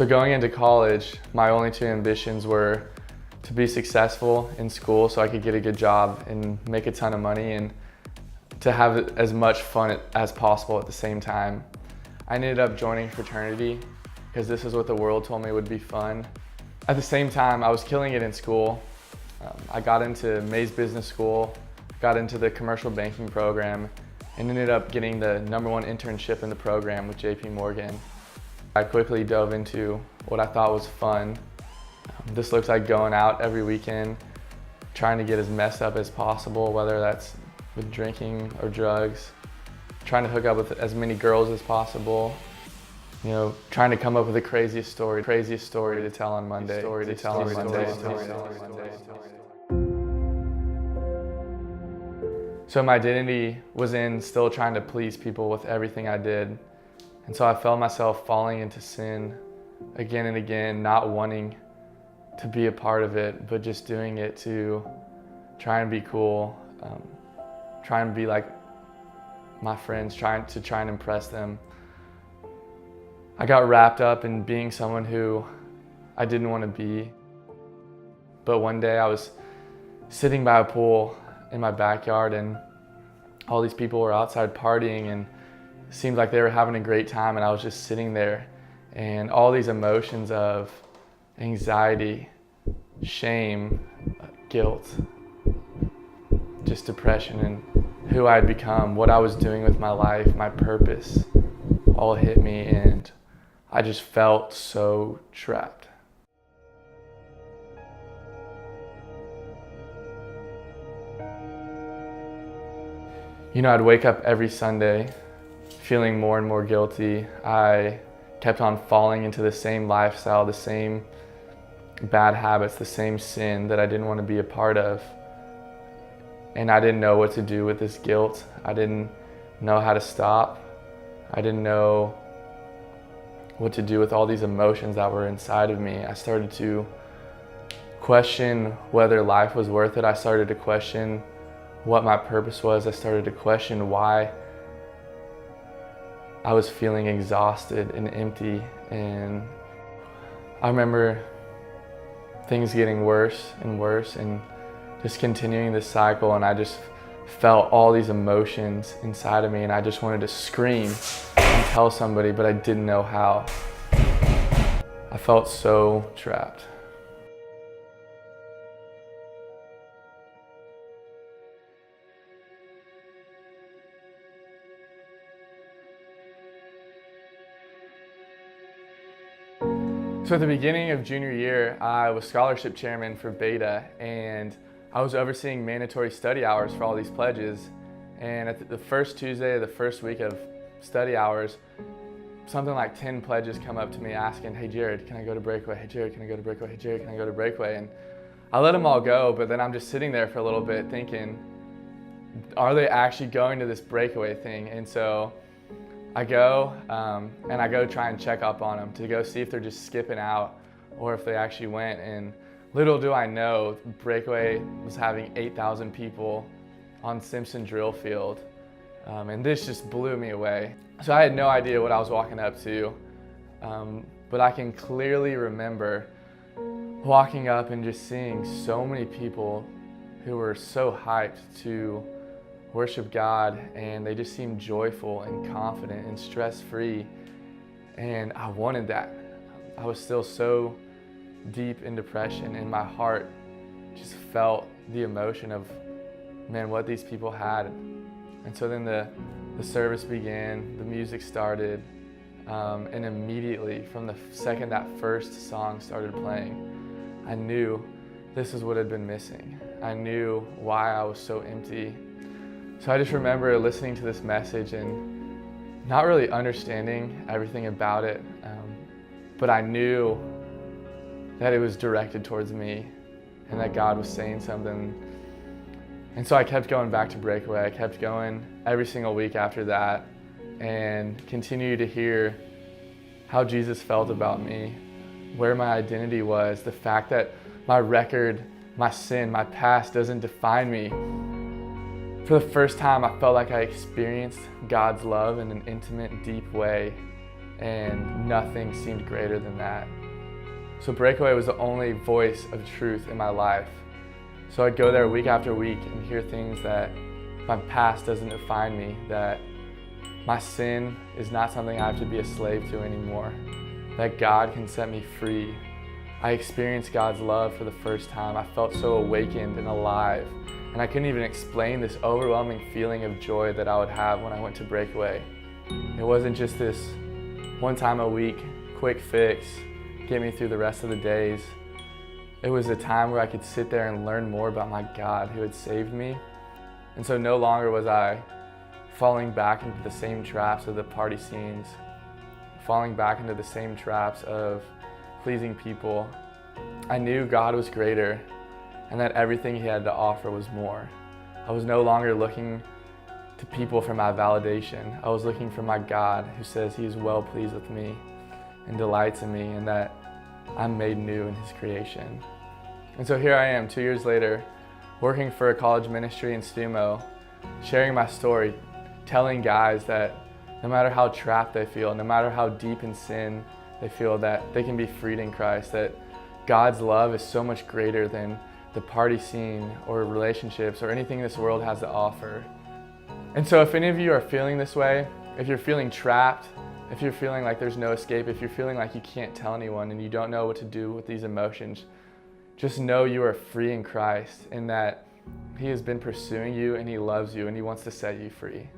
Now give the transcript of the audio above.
So going into college, my only two ambitions were to be successful in school so I could get a good job and make a ton of money, and to have as much fun as possible at the same time. I ended up joining a fraternity because this is what the world told me would be fun. At the same time, I was killing it in school. I got into Mays Business School, got into the commercial banking program, and ended up getting the #1 internship in the program with JP Morgan. I quickly dove into what I thought was fun. This looks like going out every weekend, trying to get as messed up as possible, whether that's with drinking or drugs, trying to hook up with as many girls as possible, trying to come up with the craziest story to tell on Monday. So my identity was in still trying to please people with everything I did. And so I felt myself falling into sin again and again, not wanting to be a part of it, but just doing it to try and be cool, try and be like my friends, trying to impress them. I got wrapped up in being someone who I didn't want to be. But one day I was sitting by a pool in my backyard, and all these people were outside partying, and it seemed like they were having a great time, and I was just sitting there, and all these emotions of anxiety, shame, guilt, just depression, and who I had become, what I was doing with my life, my purpose, all hit me, and I just felt so trapped. I'd wake up every Sunday feeling more and more guilty. I kept on falling into the same lifestyle, the same bad habits, the same sin that I didn't want to be a part of. And I didn't know what to do with this guilt. I didn't know how to stop. I didn't know what to do with all these emotions that were inside of me. I started to question whether life was worth it. I started to question what my purpose was. I started to question why I was feeling exhausted and empty. And I remember things getting worse and worse, and just continuing this cycle, and I just felt all these emotions inside of me, and I just wanted to scream and tell somebody, but I didn't know how. I felt so trapped. So at the beginning of junior year, I was scholarship chairman for Beta, and I was overseeing mandatory study hours for all these pledges. And at the first Tuesday of the first week of study hours, something like 10 pledges come up to me asking, "Hey Jared, can I go to Breakaway? Hey Jared, can I go to Breakaway? Hey Jared, can I go to Breakaway?" And I let them all go, but then I'm just sitting there for a little bit thinking, are they actually going to this Breakaway thing? And so I go and I go try and check up on them to go see if they're just skipping out or if they actually went. And little do I know, Breakaway was having 8,000 people on Simpson Drill Field. And this just blew me away. So I had no idea what I was walking up to, but I can clearly remember walking up and just seeing so many people who were so hyped to worship God, and they just seemed joyful and confident and stress-free, and I wanted that. I was still so deep in depression, and my heart just felt the emotion of, man, what these people had. And so then the service began, the music started, and immediately from the second that first song started playing, I knew this is what had been missing. I knew why I was so empty. So I just remember listening to this message and not really understanding everything about it, but I knew that it was directed towards me and that God was saying something. And so I kept going back to Breakaway. I kept going every single week after that and continued to hear how Jesus felt about me, where my identity was, the fact that my record, my sin, my past doesn't define me. For the first time, I felt like I experienced God's love in an intimate, deep way. and nothing seemed greater than that. So Breakaway was the only voice of truth in my life. So I'd go there week after week and hear things that my past doesn't define me, that my sin is not something I have to be a slave to anymore, that God can set me free. I experienced God's love for the first time. I felt so awakened and alive, and I couldn't even explain this overwhelming feeling of joy that I would have when I went to Breakaway. It wasn't just this one time a week, quick fix, get me through the rest of the days. It was a time where I could sit there and learn more about my God who had saved me. And so no longer was I falling back into the same traps of the party scenes, falling back into the same traps of pleasing people. I knew God was greater and that everything He had to offer was more. I was no longer looking to people for my validation. I was looking for my God who says He is well pleased with me and delights in me, and that I'm made new in His creation. And so here I am 2 years later, working for a college ministry in STUMO, sharing my story, telling guys that no matter how trapped they feel, no matter how deep in sin they feel, that they can be freed in Christ, that God's love is so much greater than the party scene or relationships or anything this world has to offer. And so if any of you are feeling this way, if you're feeling trapped, if you're feeling like there's no escape, if you're feeling like you can't tell anyone and you don't know what to do with these emotions, just know you are free in Christ and that He has been pursuing you and He loves you and He wants to set you free.